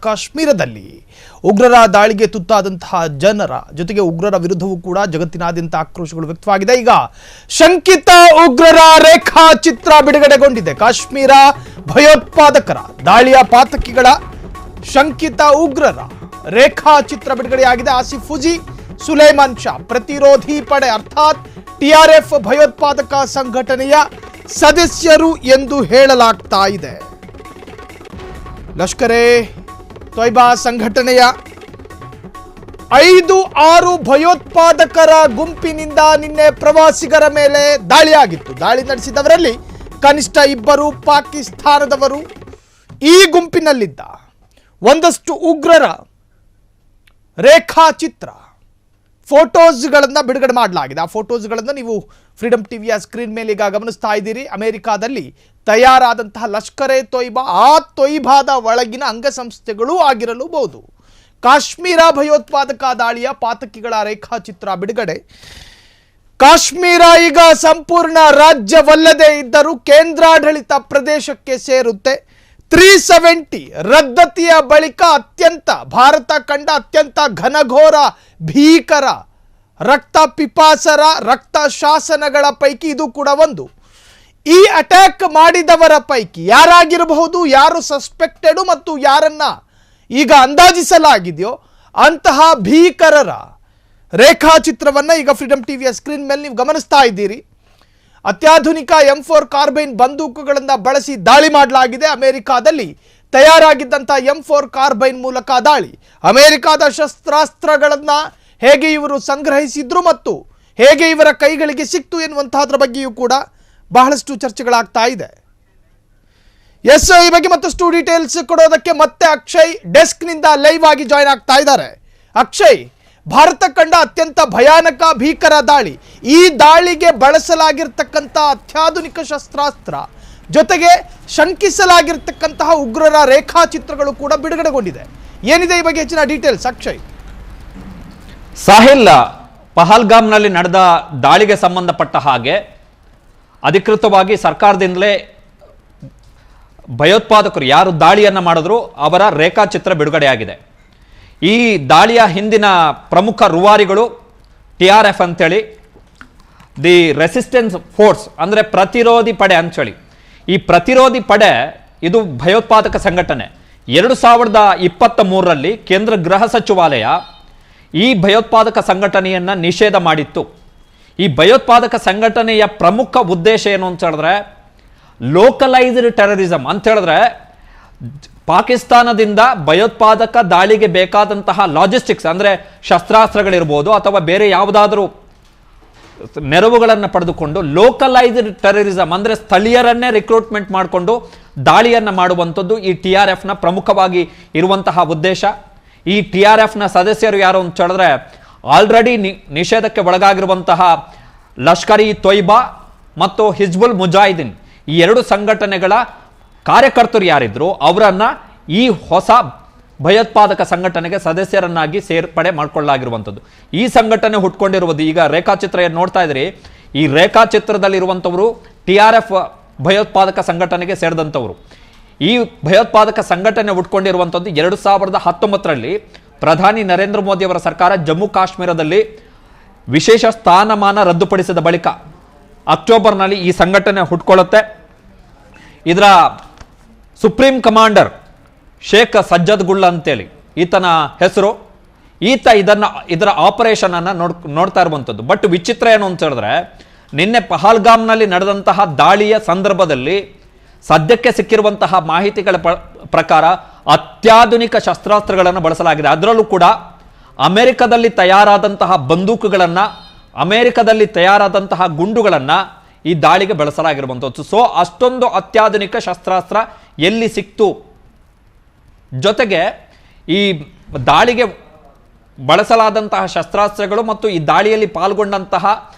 ಕಾಶ್ಮೀರದಲ್ಲಿ ಉಗ್ರರ ದಾಳಿಗೆ ತುತ್ತಾದಂತಹ ಜನರ ಜೊತೆಗೆ ಉಗ್ರರ ವಿರುದ್ಧವೂ ಕೂಡ ಜಗತ್ತಿನಾದ್ಯಂತ ಆಕ್ರೋಶಗಳು ವ್ಯಕ್ತವಾಗಿದೆ. ಈಗ ಶಂಕಿತ ಉಗ್ರರ ರೇಖಾಚಿತ್ರ ಬಿಡುಗಡೆಗೊಂಡಿದೆ. ಕಾಶ್ಮೀರ ಭಯೋತ್ಪಾದಕರ ದಾಳಿಯ ಪಾತಕಿಗಳ ಶಂಕಿತ ಉಗ್ರರ ರೇಖಾಚಿತ್ರ ಬಿಡುಗಡೆಯಾಗಿದೆ. ಆಸಿಫ್ ಉಜಿ, ಸುಲೇಮಾನ್ ಶಾ ಪ್ರತಿರೋಧಿ ಪಡೆ ಅರ್ಥಾತ್ ಟಿಆರ್ಎಫ್ ಭಯೋತ್ಪಾದಕ ಸಂಘಟನೆಯ ಸದಸ್ಯರು ಎಂದು ಹೇಳಲಾಗ್ತಾ ಇದೆ. ಲಷ್ಕರ್-ಎ ತೊಯ್ಬಾ ಸಂಘಟನೆಯ 5-6 ಭಯೋತ್ಪಾದಕರ ಗುಂಪಿನಿಂದ ನಿನ್ನೆ ಪ್ರವಾಸಿಗರ ಮೇಲೆ ದಾಳಿಯಾಗಿತ್ತು. ದಾಳಿ ನಡೆಸಿದವರಲ್ಲಿ ಕನಿಷ್ಠ 2 ಪಾಕಿಸ್ತಾನದವರು. ಈ ಗುಂಪಿನಲ್ಲಿದ್ದ ಒಂದಷ್ಟು ಉಗ್ರರ ರೇಖಾಚಿತ್ರ ಫೋಟೋಸ್ಗಳನ್ನು ಬಿಡುಗಡೆ ಮಾಡಲಾಗಿದೆ. ಆ ಫೋಟೋಸ್ಗಳನ್ನು ನೀವು ಫ್ರೀಡಮ್ ಟಿವಿಯ ಸ್ಕ್ರೀನ್ ಮೇಲೆ ಈಗ ಗಮನಿಸ್ತಾ ಇದ್ದೀರಿ. ಅಮೆರಿಕಾದಲ್ಲಿ ತಯಾರಾದಂತಹ ಲಷ್ಕರ್-ಎ ತೊಯ್ಬಾ, ಆ ತೊಯ್ಬಾದ ಒಳಗಿನ ಅಂಗಸಂಸ್ಥೆಗಳೂ ಆಗಿರಲೂಬಹುದು. ಕಾಶ್ಮೀರ ಭಯೋತ್ಪಾದಕ ದಾಳಿಯ ಪಾತಕಿಗಳ ರೇಖಾಚಿತ್ರ ಬಿಡುಗಡೆ. ಕಾಶ್ಮೀರ ಈಗ ಸಂಪೂರ್ಣ ರಾಜ್ಯವಲ್ಲದೆ ಇದ್ದರೂ ಕೇಂದ್ರಾಡಳಿತ ಪ್ರದೇಶಕ್ಕೆ ಸೇರುತ್ತೆ. 370 ರದ್ದತಿಯ ಬಳಿಕ ಭಾರತ ಕಂಡ ಅತ್ಯಂತ ಘನಘೋರ ಭೀಕರ ರಕ್ತ ಪಿಪಾಸರ ರಕ್ತ ಶಾಸನಗಳ ಪೈಕಿ ಇದು ಕೂಡ ಒಂದು. ಈ ಅಟ್ಯಾಕ್ ಮಾಡಿದವರ ಪೈಕಿ ಯಾರಾಗಿರಬಹುದು, ಯಾರು ಸಸ್ಪೆಕ್ಟೆಡ್ ಮತ್ತು ಯಾರನ್ನ ಈಗ ಅಂದಾಜಿಸಲಾಗಿದೆಯೋ ಅಂತಹ ಭೀಕರರ ರೇಖಾಚಿತ್ರವನ್ನು ಈಗ ಫ್ರೀಡಮ್ ಟಿವಿಯ ಸ್ಕ್ರೀನ್ ಮೇಲೆ ನೀವು ಗಮನಿಸ್ತಾ ಇದ್ದೀರಿ. ಅತ್ಯಾಧುನಿಕ M4 ಕಾರ್ಬೈನ್ ಬಂದೂಕುಗಳನ್ನು ಬಳಸಿ ದಾಳಿ ಮಾಡಲಾಗಿದೆ. ಅಮೆರಿಕಾದಲ್ಲಿ ತಯಾರಾಗಿದ್ದಂಥ M4 ಕಾರ್ಬೈನ್ ಮೂಲಕ ದಾಳಿ. ಅಮೆರಿಕಾದ ಶಸ್ತ್ರಾಸ್ತ್ರಗಳನ್ನು ಹೇಗೆ ಇವರು ಸಂಗ್ರಹಿಸಿದ್ರು ಮತ್ತು ಹೇಗೆ ಇವರ ಕೈಗಳಿಗೆ ಸಿಕ್ತು ಎನ್ನುವಂತಹದ್ರ ಬಗ್ಗೆಯೂ ಕೂಡ ಬಹಳಷ್ಟು ಚರ್ಚೆಗಳಾಗ್ತಾ ಇದೆ. ಈ ಬಗ್ಗೆ ಮತ್ತಷ್ಟು ಡೀಟೇಲ್ಸ್ ಕೊಡೋದಕ್ಕೆ ಮತ್ತೆ ಅಕ್ಷಯ್ ಡೆಸ್ಕ್ನಿಂದ ಲೈವ್ ಆಗಿ ಜಾಯ್ನ್ ಆಗ್ತಾ ಇದ್ದಾರೆ. ಅಕ್ಷಯ್, ಭಾರತ ಕಂಡ ಅತ್ಯಂತ ಭಯಾನಕ ಭೀಕರ ದಾಳಿ, ಈ ದಾಳಿಗೆ ಬಳಸಲಾಗಿರ್ತಕ್ಕಂಥ ಅತ್ಯಾಧುನಿಕ ಶಸ್ತ್ರಾಸ್ತ್ರ ಜೊತೆಗೆ ಶಂಕಿಸಲಾಗಿರ್ತಕ್ಕಂತಹ ಉಗ್ರರ ರೇಖಾಚಿತ್ರಗಳು ಕೂಡ ಬಿಡುಗಡೆಗೊಂಡಿದೆ. ಏನಿದೆ ಈ ಬಗ್ಗೆ ಹೆಚ್ಚಿನ ಡೀಟೇಲ್ಸ್ ಅಕ್ಷಯ್? ಸಾಹಿಲ್, ಪಹಲ್ಗಾಮ್ನಲ್ಲಿ ನಡೆದ ದಾಳಿಗೆ ಸಂಬಂಧಪಟ್ಟ ಹಾಗೆ ಅಧಿಕೃತವಾಗಿ ಸರ್ಕಾರದಿಂದಲೇ ಭಯೋತ್ಪಾದಕರು ಯಾರು ದಾಳಿಯನ್ನು ಮಾಡಿದ್ರು ಅವರ ರೇಖಾಚಿತ್ರ ಬಿಡುಗಡೆಯಾಗಿದೆ. ಈ ದಾಳಿಯ ಹಿಂದಿನ ಪ್ರಮುಖ ರೂವಾರಿಗಳು TRF ಅಂತೇಳಿ, ದಿ ರೆಸಿಸ್ಟೆನ್ಸ್ ಫೋರ್ಸ್ ಅಂದರೆ ಪ್ರತಿರೋಧಿ ಪಡೆ ಅಂತೇಳಿ. ಈ ಪ್ರತಿರೋಧಿ ಪಡೆ ಇದು ಭಯೋತ್ಪಾದಕ ಸಂಘಟನೆ. 2023ರಲ್ಲಿ ಕೇಂದ್ರ ಗೃಹ ಸಚಿವಾಲಯ ಈ ಭಯೋತ್ಪಾದಕ ಸಂಘಟನೆಯನ್ನು ನಿಷೇಧ ಮಾಡಿತ್ತು. ಈ ಭಯೋತ್ಪಾದಕ ಸಂಘಟನೆಯ ಪ್ರಮುಖ ಉದ್ದೇಶ ಏನು ಅಂತ ಹೇಳಿದ್ರೆ ಲೋಕಲೈಸ್ಡ್ ಟೆರರಿಸಮ್ ಅಂತ ಹೇಳಿದ್ರೆ ಪಾಕಿಸ್ತಾನದಿಂದ ಭಯೋತ್ಪಾದಕ ದಾಳಿಗೆ ಬೇಕಾದಂತಹ ಲಾಜಿಸ್ಟಿಕ್ಸ್ ಅಂದರೆ ಶಸ್ತ್ರಾಸ್ತ್ರಗಳಿರ್ಬೋದು ಅಥವಾ ಬೇರೆ ಯಾವುದಾದ್ರೂ ನೆರವುಗಳನ್ನು ಪಡೆದುಕೊಂಡು ಲೋಕಲೈಸ್ಡ್ ಟೆರರಿಸಮ್ ಅಂದರೆ ಸ್ಥಳೀಯರನ್ನೇ ರಿಕ್ರೂಟ್ಮೆಂಟ್ ಮಾಡಿಕೊಂಡು ದಾಳಿಯನ್ನು ಮಾಡುವಂಥದ್ದು ಈ TRFನ ಪ್ರಮುಖವಾಗಿ ಇರುವಂತಹ ಉದ್ದೇಶ. ಈ TRFನ ಸದಸ್ಯರು ಯಾರು ಅಂತ ಹೇಳಿದ್ರೆ ಆಲ್ರೆಡಿ ನಿಷೇಧಕ್ಕೆ ಒಳಗಾಗಿರುವಂತಹ ಲಷ್ಕರ್-ಇ ತೊಯ್ಬಾ ಮತ್ತು ಹಿಜ್ಬುಲ್ ಮುಜಾಹಿದೀನ್, ಈ 2 ಸಂಘಟನೆಗಳ ಕಾರ್ಯಕರ್ತರು ಯಾರಿದ್ರು ಅವರನ್ನ ಈ ಹೊಸ ಭಯೋತ್ಪಾದಕ ಸಂಘಟನೆಗೆ ಸದಸ್ಯರನ್ನಾಗಿ ಸೇರ್ಪಡೆ ಮಾಡಿಕೊಳ್ಳಲಾಗಿರುವಂಥದ್ದು. ಈ ಸಂಘಟನೆ ಹುಟ್ಕೊಂಡಿರುವುದು ಈಗ ರೇಖಾಚಿತ್ರ ನೋಡ್ತಾ ಇದ್ರಿ. ಈ ರೇಖಾಚಿತ್ರದಲ್ಲಿರುವಂಥವರು TRF ಭಯೋತ್ಪಾದಕ ಸಂಘಟನೆಗೆ ಸೇರಿದಂಥವರು. ಈ ಭಯೋತ್ಪಾದಕ ಸಂಘಟನೆ ಹುಟ್ಕೊಂಡಿರುವಂಥದ್ದು 2019ರಲ್ಲಿ ಪ್ರಧಾನಿ ನರೇಂದ್ರ ಮೋದಿ ಅವರ ಸರ್ಕಾರ ಜಮ್ಮು ಕಾಶ್ಮೀರದಲ್ಲಿ ವಿಶೇಷ ಸ್ಥಾನಮಾನ ರದ್ದುಪಡಿಸಿದ ಬಳಿಕ ಅಕ್ಟೋಬರ್ನಲ್ಲಿ ಈ ಸಂಘಟನೆ ಹುಟ್ಕೊಳ್ಳುತ್ತೆ. ಇದರ ಸುಪ್ರೀಂ ಕಮಾಂಡರ್ ಶೇಖ್ ಸಜ್ಜದ್ ಗುಲ್ ಅಂತೇಳಿ ಈತನ ಹೆಸರು. ಇದರ ಆಪರೇಷನ್ ಅನ್ನ ನೋಡ್ತಾ ಇರುವಂಥದ್ದು. ಬಟ್ ವಿಚಿತ್ರ ಏನು ಅಂತ ಹೇಳಿದ್ರೆ ನಿನ್ನೆ ಪಹಲ್ಗಾಮ್ನಲ್ಲಿ ನಡೆದಂತಹ ದಾಳಿಯ ಸಂದರ್ಭದಲ್ಲಿ ಸದ್ಯಕ್ಕೆ ಸಿಕ್ಕಿರುವಂತಹ ಮಾಹಿತಿಗಳ ಪ್ರಕಾರ ಅತ್ಯಾಧುನಿಕ ಶಸ್ತ್ರಾಸ್ತ್ರಗಳನ್ನು ಬಳಸಲಾಗಿದೆ. ಅದರಲ್ಲೂ ಕೂಡ ಅಮೆರಿಕದಲ್ಲಿ ತಯಾರಾದಂತಹ ಬಂದೂಕುಗಳನ್ನು, ಅಮೆರಿಕದಲ್ಲಿ ತಯಾರಾದಂತಹ ಗುಂಡುಗಳನ್ನು ಈ ದಾಳಿಗೆ ಬಳಸಲಾಗಿರುವಂಥದ್ದು. ಸೊ ಅಷ್ಟೊಂದು ಅತ್ಯಾಧುನಿಕ ಶಸ್ತ್ರಾಸ್ತ್ರ ಎಲ್ಲಿ ಸಿಕ್ತು, ಜೊತೆಗೆ ಈ ದಾಳಿಗೆ ಬಳಸಲಾದಂತಹ ಶಸ್ತ್ರಾಸ್ತ್ರಗಳು ಮತ್ತು ಈ ದಾಳಿಯಲ್ಲಿ ಪಾಲ್ಗೊಂಡಂತಹ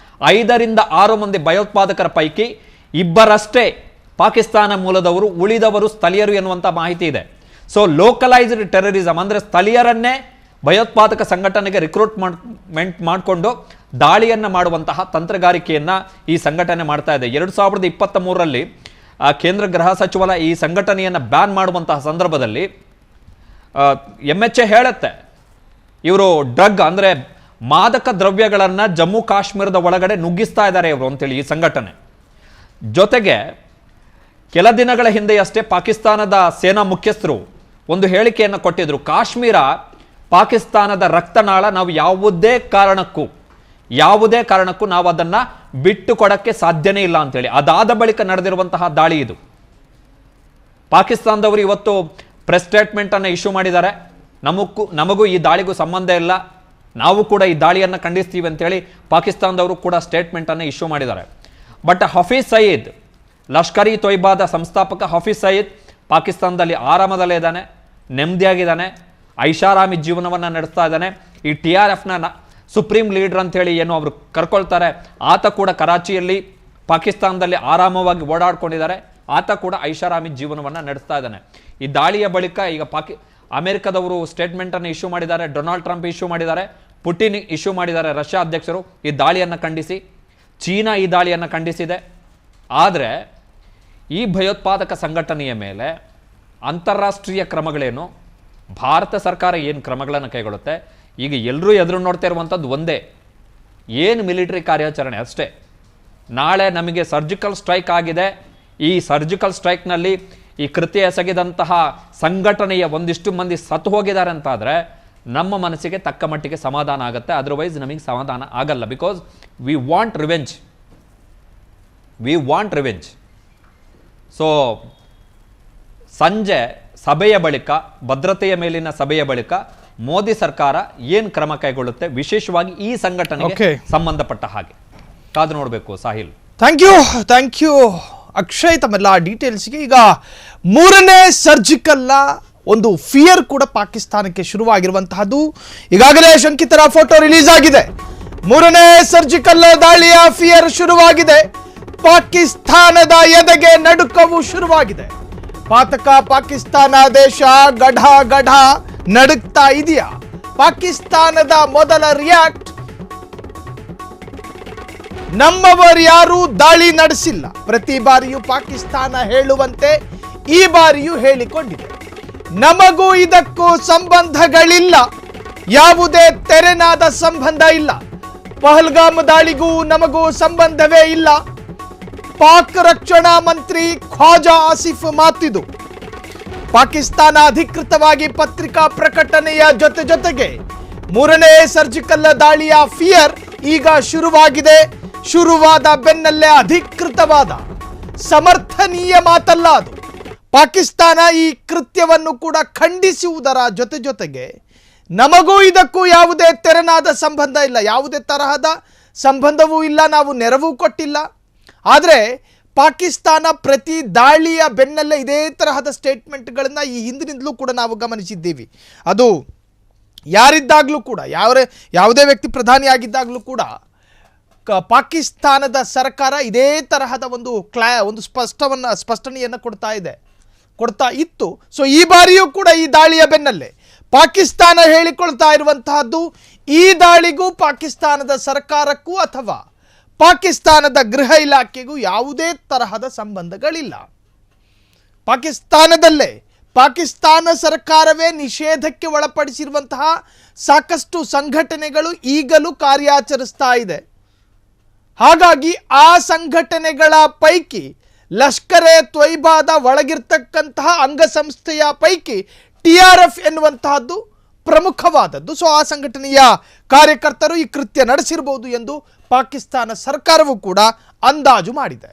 5-6 ಮಂದಿ ಭಯೋತ್ಪಾದಕರ ಪೈಕಿ 2 ಪಾಕಿಸ್ತಾನ ಮೂಲದವರು, ಉಳಿದವರು ಸ್ಥಳೀಯರು ಎನ್ನುವಂಥ ಮಾಹಿತಿ ಇದೆ. ಸೊ ಲೋಕಲೈಸ್ಡ್ ಟೆರರಿಸಮ್ ಅಂದರೆ ಸ್ಥಳೀಯರನ್ನೇ ಭಯೋತ್ಪಾದಕ ಸಂಘಟನೆಗೆ ರಿಕ್ರೂಟ್ಮೆಂಟ್ ಮಾಡಿಕೊಂಡು ದಾಳಿಯನ್ನು ಮಾಡುವಂತಹ ತಂತ್ರಗಾರಿಕೆಯನ್ನು ಈ ಸಂಘಟನೆ ಮಾಡ್ತಾ ಇದೆ. 2023ರಲ್ಲಿ ಕೇಂದ್ರ ಗೃಹ ಸಚಿವಾಲಯ ಈ ಸಂಘಟನೆಯನ್ನು ಬ್ಯಾನ್ ಮಾಡುವಂತಹ ಸಂದರ್ಭದಲ್ಲಿ MHA ಹೇಳುತ್ತೆ ಇವರು ಡ್ರಗ್ ಅಂದರೆ ಮಾದಕ ದ್ರವ್ಯಗಳನ್ನು ಜಮ್ಮು ಕಾಶ್ಮೀರದ ಒಳಗಡೆ ನುಗ್ಗಿಸ್ತಾ ಇದ್ದಾರೆ ಇವರು ಅಂತೇಳಿ ಈ ಸಂಘಟನೆ. ಜೊತೆಗೆ ಕೆಲ ದಿನಗಳ ಹಿಂದೆಯಷ್ಟೇ ಪಾಕಿಸ್ತಾನದ ಸೇನಾ ಮುಖ್ಯಸ್ಥರು ಒಂದು ಹೇಳಿಕೆಯನ್ನು ಕೊಟ್ಟಿದ್ರು, ಕಾಶ್ಮೀರ ಪಾಕಿಸ್ತಾನದ ರಕ್ತನಾಳ, ನಾವು ಯಾವುದೇ ಕಾರಣಕ್ಕೂ ನಾವು ಅದನ್ನು ಬಿಟ್ಟು ಕೊಡಕ್ಕೆ ಸಾಧ್ಯನೇ ಇಲ್ಲ ಅಂತೇಳಿ. ಅದಾದ ಬಳಿಕ ನಡೆದಿರುವಂತಹ ದಾಳಿ ಇದು. ಪಾಕಿಸ್ತಾನದವರು ಇವತ್ತು ಪ್ರೆಸ್ ಸ್ಟೇಟ್ಮೆಂಟನ್ನು ಇಶ್ಯೂ ಮಾಡಿದ್ದಾರೆ. ನಮಗೂ ಈ ದಾಳಿಗೂ ಸಂಬಂಧ ಇಲ್ಲ, ನಾವು ಕೂಡ ಈ ದಾಳಿಯನ್ನು ಖಂಡಿಸ್ತೀವಿ ಅಂತೇಳಿ ಪಾಕಿಸ್ತಾನದವರು ಕೂಡ ಸ್ಟೇಟ್ಮೆಂಟನ್ನು ಇಶ್ಯೂ ಮಾಡಿದ್ದಾರೆ. ಬಟ್ ಹಫೀಜ್ ಸಯೀದ್, ಲಷ್ಕರ್ ಇ ತೊಯ್ಬಾದ ಸಂಸ್ಥಾಪಕ ಹಫೀಜ್ ಸಯೀದ್ ಪಾಕಿಸ್ತಾನದಲ್ಲಿ ಆರಾಮದಲ್ಲೇ ಇದ್ದಾನೆ, ನೆಮ್ಮದಿಯಾಗಿದ್ದಾನೆ, ಐಷಾರಾಮಿ ಜೀವನವನ್ನು ನಡೆಸ್ತಾ ಇದ್ದಾನೆ. ಈ TRFನ ಸುಪ್ರೀಂ ಲೀಡರ್ ಅಂತೇಳಿ ಏನು ಅವರು ಕರ್ಕೊಳ್ತಾರೆ, ಆತ ಕೂಡ ಕರಾಚಿಯಲ್ಲಿ ಪಾಕಿಸ್ತಾನದಲ್ಲಿ ಆರಾಮವಾಗಿ ಓಡಾಡ್ಕೊಂಡಿದ್ದಾರೆ. ಆತ ಕೂಡ ಐಷಾರಾಮಿ ಜೀವನವನ್ನು ನಡೆಸ್ತಾ ಇದ್ದಾನೆ. ಈ ದಾಳಿಯ ಬಳಿಕ ಈಗ ಅಮೆರಿಕದವರು ಸ್ಟೇಟ್ಮೆಂಟನ್ನು ಇಶ್ಯೂ ಮಾಡಿದ್ದಾರೆ, ಡೊನಾಲ್ಡ್ ಟ್ರಂಪ್ ಇಶ್ಯೂ ಮಾಡಿದ್ದಾರೆ, ಪುಟಿನ್ ಇಶ್ಯೂ ಮಾಡಿದ್ದಾರೆ, ರಷ್ಯಾ ಅಧ್ಯಕ್ಷರು ಈ ದಾಳಿಯನ್ನು ಖಂಡಿಸಿ. ಚೀನಾ ಈ ದಾಳಿಯನ್ನು ಖಂಡಿಸಿದೆ. ಆದರೆ ಈ ಭಯೋತ್ಪಾದಕ ಸಂಘಟನೆಯ ಮೇಲೆ ಅಂತಾರಾಷ್ಟ್ರೀಯ ಕ್ರಮಗಳೇನು, ಭಾರತ ಸರ್ಕಾರ ಏನು ಕ್ರಮಗಳನ್ನು ಕೈಗೊಳ್ಳುತ್ತೆ, ಈಗ ಎಲ್ಲರೂ ಎದುರು ನೋಡ್ತಾ ಇರುವಂಥದ್ದು ಒಂದೇ, ಏನು ಮಿಲಿಟರಿ ಕಾರ್ಯಾಚರಣೆ ಅಷ್ಟೇ. ನಾಳೆ ನಮಗೆ ಸರ್ಜಿಕಲ್ ಸ್ಟ್ರೈಕ್ ಆಗಿದೆ, ಈ ಸರ್ಜಿಕಲ್ ಸ್ಟ್ರೈಕ್ನಲ್ಲಿ ಈ ಕೃತ್ಯ ಎಸಗಿದಂತಹ ಸಂಘಟನೆಯ ಒಂದಿಷ್ಟು ಮಂದಿ ಸತ್ತು ಹೋಗಿದ್ದಾರೆ ಅಂತಾದರೆ ನಮ್ಮ ಮನಸ್ಸಿಗೆ ತಕ್ಕ ಮಟ್ಟಿಗೆ ಸಮಾಧಾನ ಆಗುತ್ತೆ. ಅದರ್ವೈಸ್ ನಮಗೆ ಸಮಾಧಾನ ಆಗಲ್ಲ. Because we want revenge. So ಸಂಜೆ ಸಭೆಯ ಬಳಿಕ, ಭದ್ರತೆಯ ಮೇಲಿನ ಸಭೆಯ ಬಳಿಕ ಮೋದಿ ಸರ್ಕಾರ ಏನು ಕ್ರಮ ಕೈಗೊಳ್ಳುತ್ತೆ, ವಿಶೇಷವಾಗಿ ಈ ಸಂಘಟನೆಗೆ ಸಂಬಂಧಪಟ್ಟ ಹಾಗೆ ಕಾದು ನೋಡಬೇಕು. ಸಾಹಿಲ್, ಥ್ಯಾಂಕ್ ಯು ಅಕ್ಷಯ್, ತಮ್ಮೆಲ್ಲ ಡೀಟೇಲ್ಸ್ಗೆ. ಈಗ ಮೂರನೇ ಸರ್ಜಿಕಲ್ನ ಒಂದು ಫಿಯರ್ ಕೂಡ ಪಾಕಿಸ್ತಾನಕ್ಕೆ ಶುರುವಾಗಿರುವಂತಹದ್ದು. ಈಗಾಗಲೇ ಶಂಕಿತರ ಫೋಟೋ ರಿಲೀಸ್ ಆಗಿದೆ. ಮೂರನೇ ಸರ್ಜಿಕಲ್ ದಾಳಿಯ ಫಿಯರ್ ಶುರುವಾಗಿದೆ. ಪಾಕಿಸ್ತಾನದ ಎದೆಗೆ ನಡುಕವು ಶುರುವಾಗಿದೆ. ಪಾಕಿಸ್ತಾನ ದೇಶ ಗಢ ನಡುಕ್ತಾ ಇದೆಯಾ? ಪಾಕಿಸ್ತಾನದ ಮೊದಲ ರಿಯಾಕ್ಟ್, ನಮ್ಮವರ್ಯಾರೂ ದಾಳಿ ನಡೆಸಿಲ್ಲ. ಪ್ರತಿ ಬಾರಿಯೂ ಪಾಕಿಸ್ತಾನ ಹೇಳುವಂತೆ ಈ ಬಾರಿಯೂ ಹೇಳಿಕೊಂಡಿದೆ, ನಮಗೂ ಇದಕ್ಕೂ ಸಂಬಂಧಗಳಿಲ್ಲ, ಯಾವುದೇ ತೆರೆನಾದ ಸಂಬಂಧ ಇಲ್ಲ, ಪಹಲ್ಗಾಮ್ ದಾಳಿಗೂ ನಮಗೂ ಸಂಬಂಧವೇ ಇಲ್ಲ. ಪಾಕ್ ರಕ್ಷಣಾ ಮಂತ್ರಿ ಖ್ವಾಜಾ ಆಸಿಫ್ ಮಾತಿದು. ಪಾಕಿಸ್ತಾನ ಅಧಿಕೃತವಾಗಿ ಪತ್ರಿಕಾ ಪ್ರಕಟಣೆಯ ಜೊತೆಗೆ ಮೂರನೇ ಸರ್ಜಿಕಲ್ ದಾಳಿಯ ಫಿಯರ್ ಈಗ ಶುರುವಾಗಿದೆ. ಶುರುವಾದ ಬೆನ್ನಲ್ಲೇ ಅಧಿಕೃತವಾದ ಸಮರ್ಥನೀಯ ಮಾತಲ್ಲ ಅದು. ಪಾಕಿಸ್ತಾನ ಈ ಕೃತ್ಯವನ್ನು ಕೂಡ ಖಂಡಿಸುವುದರ ಜೊತೆಗೆ ನಮಗೂ ಇದಕ್ಕೂ ಯಾವುದೇ ತೆರನಾದ ಸಂಬಂಧ ಇಲ್ಲ, ಯಾವುದೇ ತರಹದ ಸಂಬಂಧವೂ ಇಲ್ಲ, ನಾವು ನೆರವು ಕೊಟ್ಟಿಲ್ಲ. ಆದರೆ ಪಾಕಿಸ್ತಾನ ಪ್ರತಿ ದಾಳಿಯ ಬೆನ್ನಲ್ಲೇ ಇದೇ ತರಹದ ಸ್ಟೇಟ್ಮೆಂಟ್ಗಳನ್ನು ಈ ಹಿಂದಿನಿಂದಲೂ ಕೂಡ ನಾವು ಗಮನಿಸಿದ್ದೀವಿ. ಅದು ಯಾರಿದ್ದಾಗಲೂ ಕೂಡ, ಯಾವುದೇ ವ್ಯಕ್ತಿ ಪ್ರಧಾನಿಯಾಗಿದ್ದಾಗಲೂ ಕೂಡ ಪಾಕಿಸ್ತಾನದ ಸರ್ಕಾರ ಇದೇ ತರಹದ ಒಂದು ಸ್ಪಷ್ಟನೆಯನ್ನು ಕೊಡ್ತಾ ಇತ್ತು. ಸೊ ಈ ಬಾರಿಯೂ ಕೂಡ ಈ ದಾಳಿಯ ಬೆನ್ನಲ್ಲೇ ಪಾಕಿಸ್ತಾನ ಹೇಳಿಕೊಳ್ತಾ ಇರುವಂತಹದ್ದು, ಈ ದಾಳಿಗೂ ಪಾಕಿಸ್ತಾನದ ಸರ್ಕಾರಕ್ಕೂ ಅಥವಾ ಪಾಕಿಸ್ತಾನದ ಗೃಹ ಇಲಾಖೆಗೂ ಯಾವುದೇ ತರಹದ ಸಂಬಂಧಗಳಿಲ್ಲ. ಪಾಕಿಸ್ತಾನ ಸರ್ಕಾರವೇ ನಿಷೇಧಕ್ಕೆ ಒಳಪಡಿಸಿರುವಂತಹ ಸಾಕಷ್ಟು ಸಂಘಟನೆಗಳು ಈಗಲೂ ಕಾರ್ಯಾಚರಿಸ್ತಾ ಇದೆ. ಹಾಗಾಗಿ ಆ ಸಂಘಟನೆಗಳ ಪೈಕಿ ಲಷ್ಕರ್ ಎ ತೊಯ್ಬಾದ ಒಳಗಿರ್ತಕ್ಕಂತಹ ಅಂಗಸಂಸ್ಥೆಯ ಪೈಕಿ TRF ಎನ್ನುವಂತಹದ್ದು ಪ್ರಮುಖವಾದದ್ದು. ಸೊ ಆ ಸಂಘಟನೆಯ ಕಾರ್ಯಕರ್ತರು ಈ ಕೃತ್ಯ ನಡೆಸಿರಬಹುದು ಎಂದು ಪಾಕಿಸ್ತಾನ ಸರ್ಕಾರವೂ ಕೂಡ ಅಂದಾಜು ಮಾಡಿದೆ.